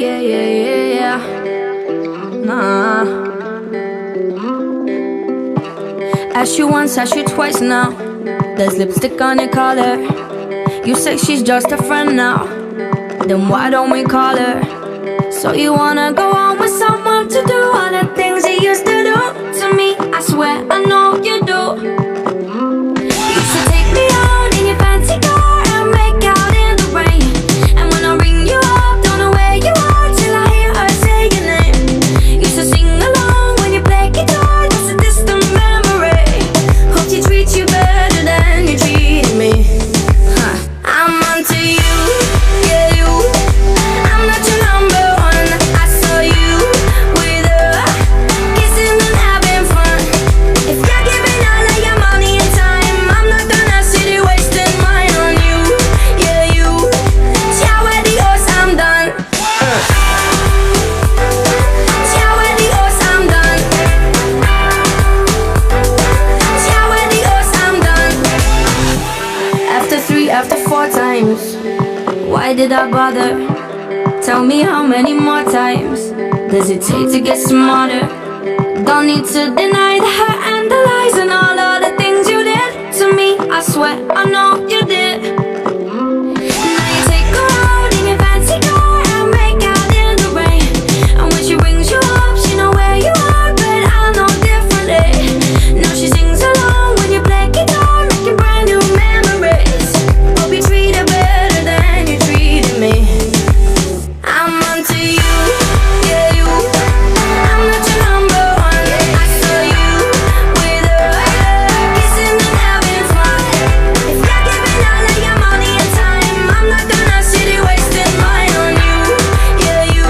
yeah. Nah. Asked you once, asked you twice now. There's lipstick on your collar. You say she's just a friend now. Then why don't we call her? So you wanna go on with someone to do all the things you used to do to me? I swear I know you do. You should take me out in your fancy car and make out in the rain. And when I ring you up, don't know where you are till I hear her say your name. You should sing along when you play guitar, just a distant memory. Hope she treats you better than you treated me. I'm onto you, yeah you. I'm not your number one. I saw you with her, kissing and having fun. If you're giving all of your money and time, I'm not gonna sit here wasting mine on you, yeah you. Ciao adios, I'm done. Ciao adios, I'm done. Ciao adios, I'm done. After 3, after 4 times, why did I bother? Tell me how many more times does it take to get smarter? Don't need to deny the hurt and the lies and all of the things you did to me. I swear I know you did. Now you take her out in your fancy car and make out in the rain. And when she rings you up, she know where you are, but I know differently. Now she sings along when you play guitar, making brand new memories. Hope you treat her better than you treated me. I'm onto you, yeah you. I'm not your number one. I saw you with her, kissing and having fun. If you're giving all of your money and time, I'm not gonna sit here wasting mine on you, yeah you.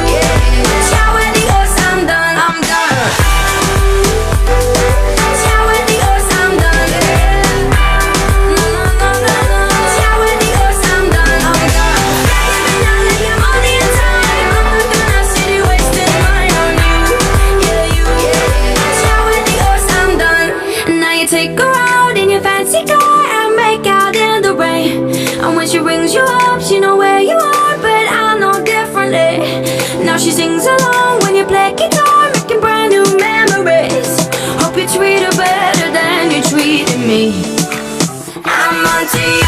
Ciao adios, I'm done, I'm done. Ciao adios, I'm done. No. Ciao adios, I'm done, I'm done. If you're giving all of your money and time, I'm not gonna sit here wasting mine on you, yeah you. Ciao adios, I'm done. Now you take her out in your fancy car and make out in the rain. And when she rings you up, she know where you are, but I know differently. Now she sings along when you play guitar, making brand new memories. Hope you treat her better than you treated me. I'm onto you.